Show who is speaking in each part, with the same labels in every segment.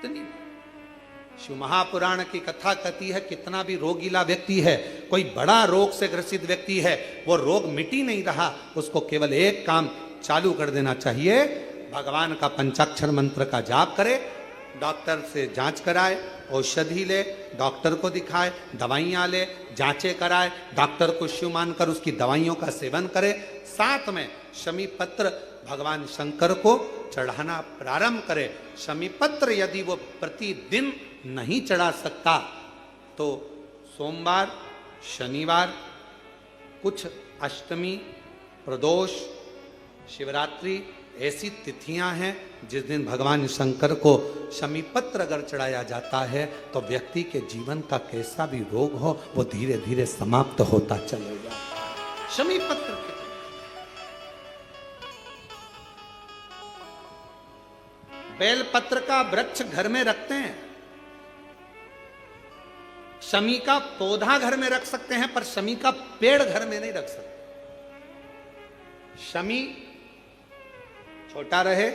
Speaker 1: कितनी शिव महापुराण की कथा कहती है, कितना भी रोगीला व्यक्ति है, कोई बड़ा रोग से ग्रसित व्यक्ति है, वो रोग मिटी नहीं रहा, उसको केवल एक काम चालू कर देना चाहिए, भगवान का पंचाक्षर मंत्र का जाप करे, डॉक्टर से जांच कराए, औषधि ले, डॉक्टर को दिखाए, दवाइयाँ ले, जांचें कराए, डॉक्टर को शिव मानकर उसकी दवाइयों का सेवन करे, साथ में शमी पत्र भगवान शंकर को चढ़ाना प्रारंभ करे। शमी पत्र यदि वो प्रतिदिन नहीं चढ़ा सकता तो सोमवार, शनिवार, कुछ अष्टमी, प्रदोष, शिवरात्रि ऐसी तिथियां हैं जिस दिन भगवान शंकर को शमी पत्र अगर चढ़ाया जाता है तो व्यक्ति के जीवन का कैसा भी रोग हो वो धीरे धीरे समाप्त होता चलेगा। शमी पत्र के बेल पत्र का वृक्ष घर में रखते हैं, शमी का पौधा घर में रख सकते हैं, पर शमी का पेड़ घर में नहीं रख सकते। शमी छोटा रहे,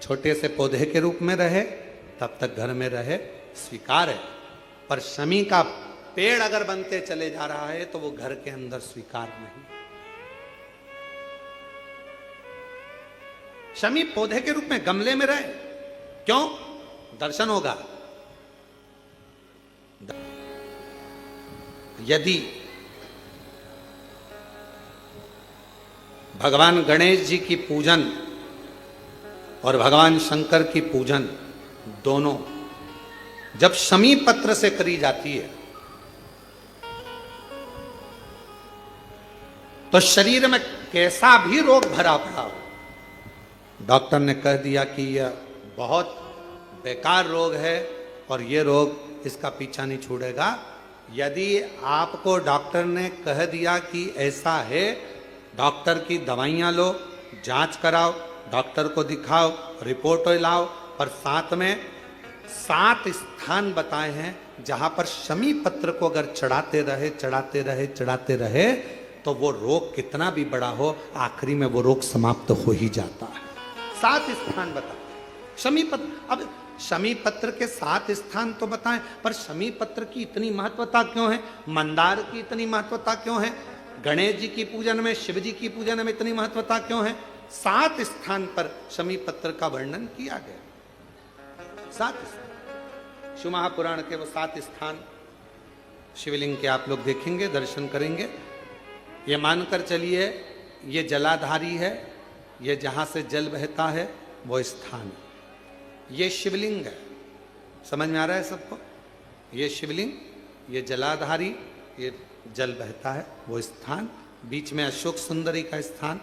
Speaker 1: छोटे से पौधे के रूप में रहे, तब तक घर में रहे, स्वीकार है, पर शमी का पेड़ अगर बनते चले जा रहा है तो वो घर के अंदर स्वीकार नहीं। शमी पौधे के रूप में गमले में रहे, क्यों? दर्शन होगा। यदि भगवान गणेश जी की पूजन और भगवान शंकर की पूजन दोनों जब शमी पत्र से करी जाती है तो शरीर में कैसा भी रोग भरा पड़ा हो, डॉक्टर ने कह दिया कि यह बहुत बेकार रोग है और ये रोग इसका पीछा नहीं छोड़ेगा, यदि आपको डॉक्टर ने कह दिया कि ऐसा है, डॉक्टर की दवाइयाँ लो, जांच कराओ, डॉक्टर को दिखाओ, रिपोर्ट लाओ, पर साथ में 7 स्थान बताए हैं जहां पर शमी पत्र को अगर चढ़ाते रहे तो वो रोग कितना भी बड़ा हो, आखिरी में वो रोग समाप्त हो ही जाता है। 7 स्थान बताए शमी पत्र। अब शमी पत्र के 7 स्थान तो बताएं, पर शमी पत्र की इतनी महत्वता क्यों है? मंदार की इतनी महत्वता क्यों है? गणेश जी की पूजन में, शिव जी की पूजन में इतनी महत्वता क्यों है? 7 स्थान पर शमी पत्र का वर्णन किया गया। 7 स्थान शिव महापुराण के वो 7 स्थान शिवलिंग के आप लोग देखेंगे, दर्शन करेंगे। ये मानकर चलिए ये जलाधारी है, ये जहां से जल बहता है वो स्थान है, ये शिवलिंग है। समझ में आ रहा है सबको? ये शिवलिंग, ये जलाधारी, ये जल बहता है वो स्थान, बीच में अशोक सुंदरी का स्थान,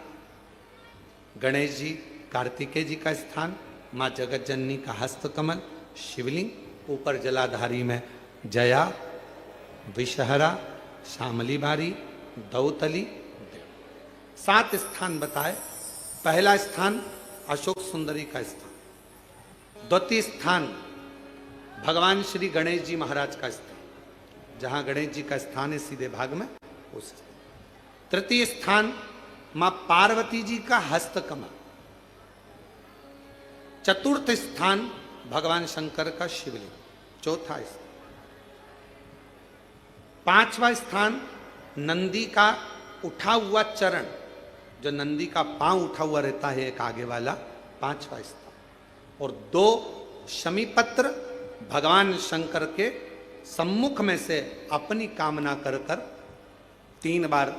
Speaker 1: गणेश जी, कार्तिकेय जी का स्थान, माँ जगत जननी का हस्तकमल, शिवलिंग, ऊपर जलाधारी में जया, विषहरा, शामली बारी, दौतली, 7 स्थान बताए। पहला स्थान अशोक सुंदरी का स्थान, द्वितीय स्थान भगवान श्री गणेश जी महाराज का स्थान, जहां गणेश जी का स्थान है सीधे भाग में उस। तृतीय स्थान मां पार्वती जी का हस्तकमल। चतुर्थ स्थान भगवान शंकर का शिवलिंग। चौथा स्थान। 5वां स्थान नंदी का उठा हुआ चरण, जो नंदी का पांव उठा हुआ रहता है एक आगे वाला, 5वां स्थान। और 2 शमी पत्र भगवान शंकर के सम्मुख में से अपनी कामना कर 3 बार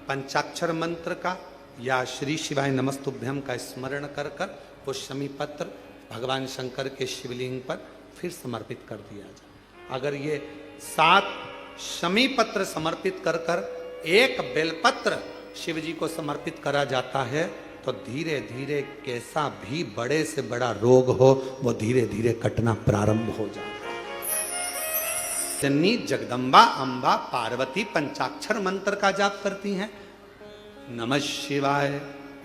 Speaker 1: पंचाक्षर मंत्र का या श्री शिवाय नमस्तुभ्यम का स्मरण कर वो शमी पत्र भगवान शंकर के शिवलिंग पर फिर समर्पित कर दिया जाए। अगर ये 7 शमी पत्र समर्पित कर एक बेलपत्र शिव जी को समर्पित करा जाता है तो धीरे धीरे कैसा भी बड़े से बड़ा रोग हो वो धीरे धीरे कटना प्रारंभ हो जाता है। जननी जगदम्बा अम्बा पार्वती पंचाक्षर मंत्र का जाप करती हैं। नमः शिवाय,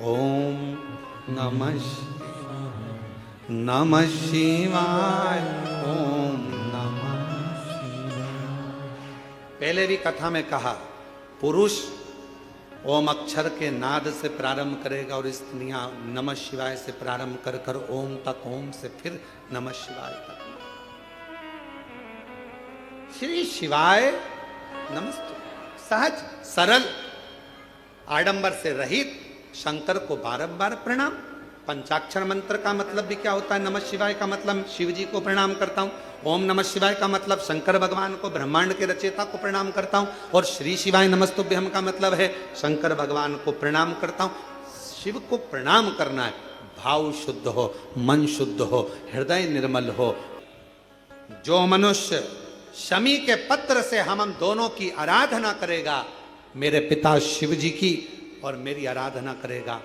Speaker 1: ओम नमः शिवाय, नमः शिवाय, ओम नमः शिवाय। पहले भी कथा में कहा, पुरुष ओम अक्षर के नाद से प्रारंभ करेगा और स्त्रियां नमः शिवाय से प्रारंभ कर ओम तक, ओम से फिर नमः शिवाय तक। श्री शिवाय नमस्तु। सहज सरल आडंबर से रहित शंकर को बारंबार प्रणाम। पंचाक्षर मंत्र का मतलब भी क्या होता है? नमः शिवाय का मतलब शिव जी को प्रणाम करता हूँ। ओम नमः शिवाय का मतलब शंकर भगवान को, ब्रह्मांड के रचयिता को प्रणाम करता हूँ। और श्री शिवाय नमस्तुभ्यम का मतलब है शंकर भगवान को प्रणाम करता हूँ। शिव को प्रणाम करना है, भाव शुद्ध हो, मन शुद्ध हो, हृदय निर्मल हो। जो मनुष्य शमी के पत्र से हम दोनों की आराधना करेगा, मेरे पिता शिव जी की और मेरी आराधना करेगा,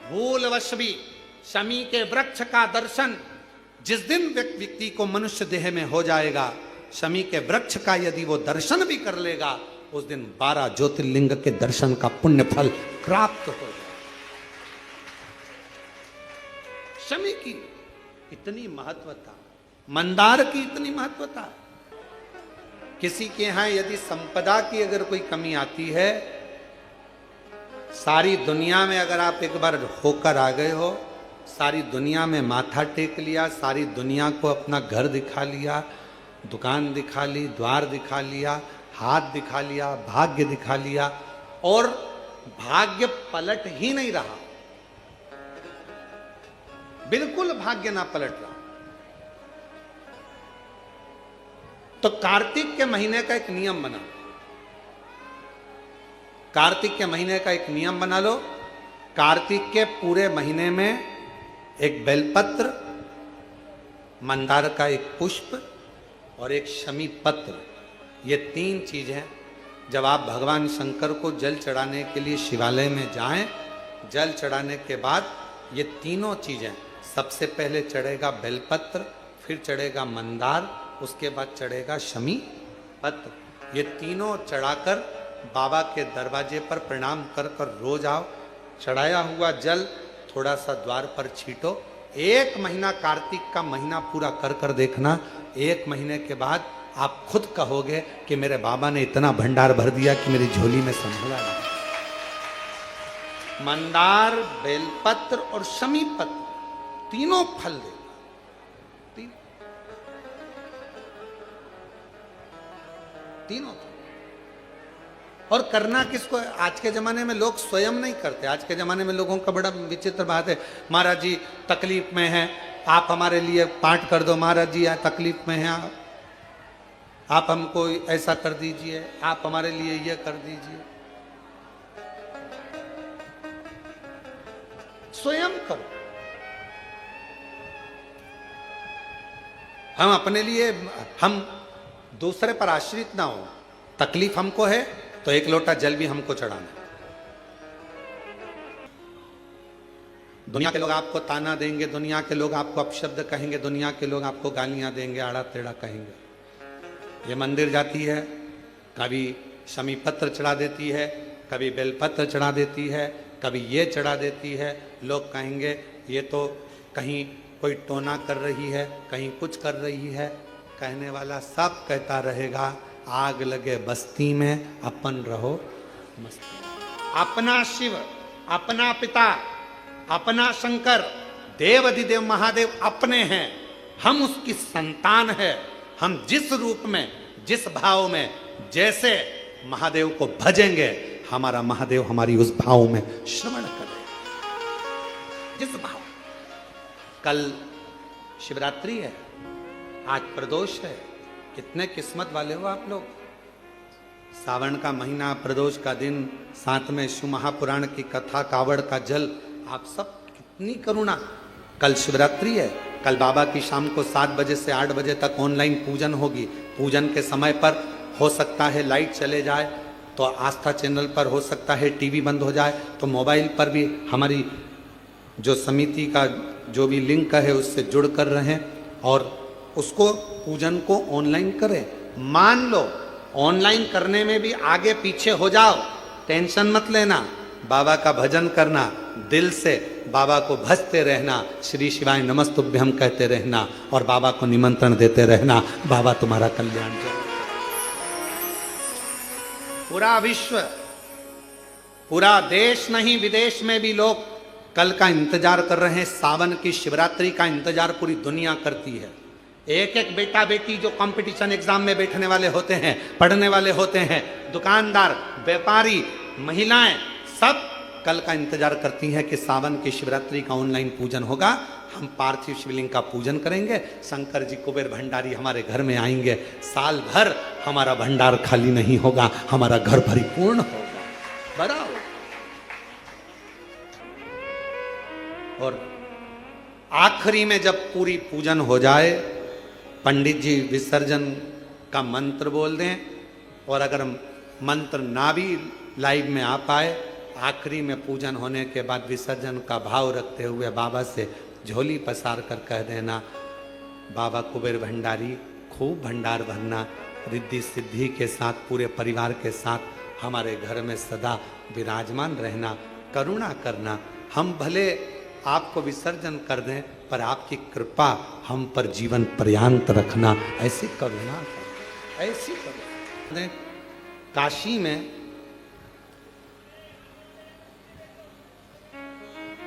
Speaker 1: भूलवश भी शमी के वृक्ष का दर्शन जिस दिन व्यक्ति को मनुष्य देह में हो जाएगा, शमी के वृक्ष का यदि वो दर्शन भी कर लेगा, उस दिन 12 ज्योतिर्लिंग के दर्शन का पुण्य फल प्राप्त हो जाएगा। शमी की इतनी महत्वता, मंदार की इतनी महत्वता। किसी के यहां यदि संपदा की अगर कोई कमी आती है, सारी दुनिया में अगर आप एक बार होकर आ गए हो, सारी दुनिया में माथा टेक लिया, सारी दुनिया को अपना घर दिखा लिया, दुकान दिखा ली, द्वार दिखा लिया, हाथ दिखा लिया, भाग्य दिखा लिया, और भाग्य पलट ही नहीं रहा, बिल्कुल भाग्य ना पलट रहा, तो कार्तिक के महीने का एक नियम बना। कार्तिक के महीने का एक नियम बना लो। कार्तिक के पूरे महीने में एक बेलपत्र, मंदार का एक पुष्प और एक शमी पत्र, ये 3 चीजें जब आप भगवान शंकर को जल चढ़ाने के लिए शिवालय में जाएं, जल चढ़ाने के बाद ये तीनों चीजें, सबसे पहले चढ़ेगा बेलपत्र, फिर चढ़ेगा मंदार, उसके बाद चढ़ेगा शमी पत्र। ये तीनों चढ़ाकर बाबा के दरवाजे पर प्रणाम कर कर रोज आओ। चढ़ाया हुआ जल थोड़ा सा द्वार पर छीटो। 1 महीना कार्तिक का महीना पूरा कर कर देखना। 1 महीने के बाद आप खुद कहोगे कि मेरे बाबा ने इतना भंडार भर दिया कि मेरी झोली में संभला नहीं। मंदार, बेलपत्र और शमी पत्र तीनों फल देगा। तीनों। और करना किसको? आज के जमाने में लोग स्वयं नहीं करते। आज के जमाने में लोगों का बड़ा विचित्र बात है, महाराज जी तकलीफ में हैं, आप हमारे लिए पाठ कर दो, महाराज जी तकलीफ में हैं, आप हमको ऐसा कर दीजिए, आप हमारे लिए ये कर दीजिए। स्वयं करो। हम अपने लिए, हम दूसरे पर आश्रित ना हो। तकलीफ हमको है तो 1 लोटा जल भी हमको चढ़ाना। दुनिया के लोग आपको ताना देंगे, दुनिया के लोग आपको अपशब्द कहेंगे, दुनिया के लोग आपको गालियां देंगे, आड़ा टेढ़ा कहेंगे। ये मंदिर जाती है, कभी शमी पत्र चढ़ा देती है, कभी बेलपत्र चढ़ा देती है, कभी ये चढ़ा देती है। लोग कहेंगे ये तो कहीं कोई टोना कर रही है, कहीं कुछ कर रही है। कहने वाला सब कहता रहेगा, आग लगे बस्ती में, अपन रहो मस्ती। अपना शिव, अपना पिता, अपना शंकर, देव अधिदेव महादेव अपने हैं। हम उसकी संतान है। हम जिस रूप में, जिस भाव में, जैसे महादेव को भजेंगे, हमारा महादेव हमारी उस भाव में श्रवण करें। जिस भाव। कल शिवरात्रि है, आज प्रदोष है। कितने किस्मत वाले हो आप लोग। सावन का महीना, प्रदोष का दिन, साथ में शिव महापुराण की कथा, कावड़ का जल, आप सब कितनी करुणा। कल शिवरात्रि है, कल बाबा की शाम को 7 बजे से 8 बजे तक ऑनलाइन पूजन होगी। पूजन के समय पर हो सकता है लाइट चले जाए तो आस्था चैनल पर, हो सकता है टीवी बंद हो जाए तो मोबाइल पर भी हमारी जो समिति का जो भी लिंक है उससे जुड़ कर रहें और उसको पूजन को ऑनलाइन करें। मान लो ऑनलाइन करने में भी आगे पीछे हो जाओ, टेंशन मत लेना। बाबा का भजन करना, दिल से बाबा को भजते रहना, श्री शिवाय नमस्तुभ्यम कहते रहना और बाबा को निमंत्रण देते रहना। बाबा तुम्हारा कल्याण करे। पूरा विश्व, पूरा देश नहीं विदेश में भी लोग कल का इंतजार कर रहे हैं। सावन की शिवरात्रि का इंतजार पूरी दुनिया करती है। एक एक बेटा बेटी जो कंपटीशन एग्जाम में बैठने वाले होते हैं, पढ़ने वाले होते हैं, दुकानदार, व्यापारी, महिलाएं, सब कल का इंतजार करती हैं कि सावन की शिवरात्रि का ऑनलाइन पूजन होगा, हम पार्थिव शिवलिंग का पूजन करेंगे, शंकर जी कुबेर भंडारी हमारे घर में आएंगे, साल भर हमारा भंडार खाली नहीं होगा, हमारा घर परिपूर्ण होगा, बड़ा होगा। और आखिरी में जब पूरी पूजन हो जाए, पंडित जी विसर्जन का मंत्र बोल दें, और अगर मंत्र ना भी लाइव में आ पाए, आखिरी में पूजन होने के बाद विसर्जन का भाव रखते हुए बाबा से झोली पसार कर कह देना, बाबा कुबेर भंडारी खूब भंडार भरना, रिद्धि सिद्धि के साथ पूरे परिवार के साथ हमारे घर में सदा विराजमान रहना, करुणा करना, हम भले आपको विसर्जन कर दें पर आपकी कृपा हम पर जीवन पर्यंत रखना, ऐसी करुणा कर, ऐसी करुणा। काशी में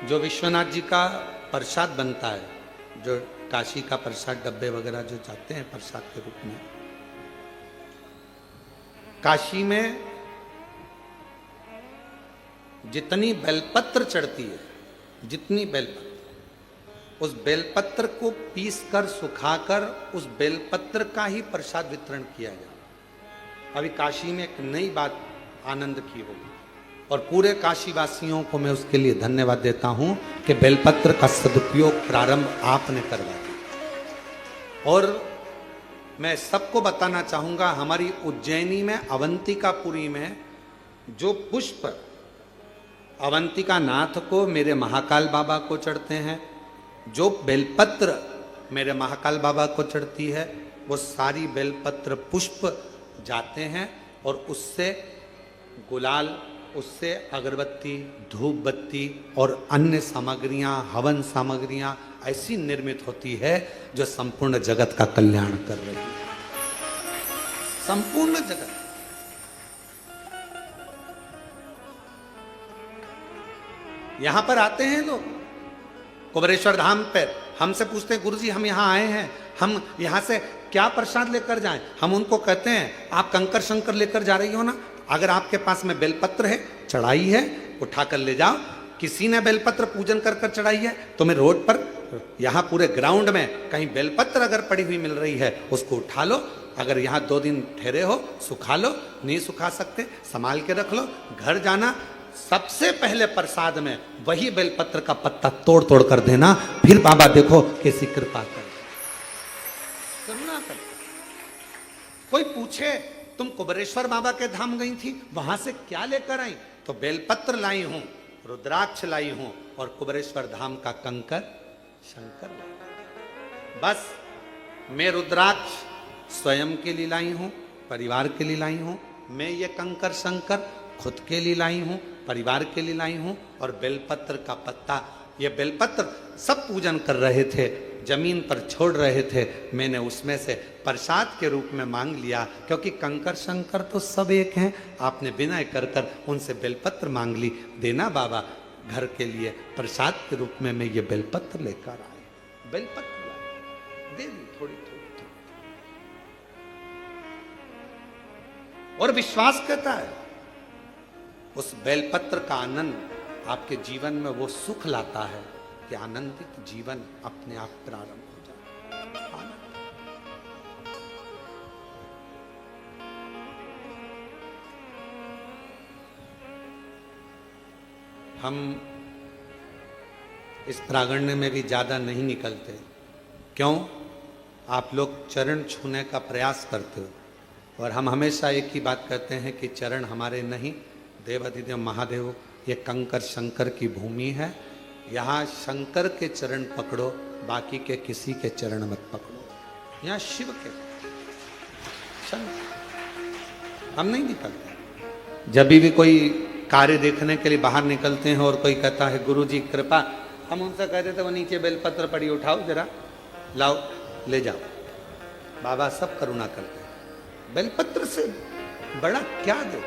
Speaker 1: जो विश्वनाथ जी का प्रसाद बनता है, जो काशी का प्रसाद डब्बे वगैरह जो जाते हैं प्रसाद के रूप में, काशी में जितनी बेलपत्र चढ़ती है, जितनी बेलपत्र, उस बेलपत्र को पीस कर सुखाकर उस बेलपत्र का ही प्रसाद वितरण किया जाए। अभी काशी में एक नई बात आनंद की होगी और पूरे काशी वासियों को मैं उसके लिए धन्यवाद देता हूं कि बेलपत्र का सदुपयोग प्रारंभ आपने करवा दिया। और मैं सबको बताना चाहूंगा, हमारी उज्जैनी में अवंतिकापुरी में जो पुष्प अवंतिका नाथ को मेरे महाकाल बाबा को चढ़ते हैं, जो बेलपत्र मेरे महाकाल बाबा को चढ़ती है, वो सारी बेलपत्र पुष्प जाते हैं और उससे गुलाल, उससे अगरबत्ती, धूप बत्ती और अन्य सामग्रियां, हवन सामग्रियां ऐसी निर्मित होती है जो संपूर्ण जगत का कल्याण कर रही है। संपूर्ण जगत। यहां पर आते हैं लोग कुबेरेश्वर धाम पर, हमसे पूछते हैं गुरुजी हम यहाँ आए हैं, हम यहाँ से क्या प्रसाद लेकर जाएं? हम उनको कहते हैं आप कंकर शंकर लेकर जा रही हो ना, अगर आपके पास में बेलपत्र है, चढ़ाई है, उठाकर ले जाओ। किसी ने बेलपत्र पूजन कर कर चढ़ाई है, तुम्हें रोड पर, यहाँ पूरे ग्राउंड में कहीं बेलपत्र अगर पड़ी हुई मिल रही है, उसको उठा लो। अगर यहाँ 2 दिन ठहरे हो, सुखा लो, नहीं सुखा सकते संभाल के रख लो। घर जाना, सबसे पहले प्रसाद में वही बेलपत्र का पत्ता तोड़ तोड़ कर देना, फिर बाबा देखो कैसी कृपा कर, करुणा कर। कोई पूछे तुम कुबेरेश्वर बाबा के धाम गई थी, वहां से क्या लेकर आई? तो बेलपत्र लाई हूं, रुद्राक्ष लाई हूं और कुबेरेश्वर धाम का कंकर शंकर लाई। बस मैं रुद्राक्ष स्वयं के लिए लाई हूं, परिवार के लिए लाई हूं। मैं ये कंकर शंकर खुद के लिए लाई हूं, परिवार के लिए लाई हूं। और बेलपत्र का पत्ता, ये बेलपत्र सब पूजन कर रहे थे, जमीन पर छोड़ रहे थे, मैंने उसमें से प्रसाद के रूप में मांग लिया, क्योंकि कंकर शंकर तो सब एक हैं। आपने विनय कर कर उनसे बेलपत्र मांग ली, देना बाबा घर के लिए प्रसाद के रूप में। मैं ये बेलपत्र लेकर आया, बेलपत्र लाए, दे दी थोड़ी थोड़ी। और विश्वास कहता है उस बेलपत्र का आनंद आपके जीवन में वो सुख लाता है कि आनंदित जीवन अपने आप प्रारंभ हो जाए। हम इस प्रांगण में भी ज्यादा नहीं निकलते, क्यों? आप लोग चरण छूने का प्रयास करते हो और हम हमेशा एक ही बात कहते हैं कि चरण हमारे नहीं, देवाधिदेव महादेव, ये कंकर शंकर की भूमि है। यहाँ शंकर के चरण पकड़ो, बाकी के किसी के चरण मत पकड़ो। यहाँ शिव के शंकर। हम नहीं निकलते। जब भी कोई कार्य देखने के लिए बाहर निकलते हैं और कोई कहता है गुरु जी कृपा, हम उनसे कहते थे वो नीचे बेलपत्र पड़ी, उठाओ जरा, लाओ, ले जाओ। बाबा सब करुणा करते हैं। बेलपत्र से बड़ा क्या दे?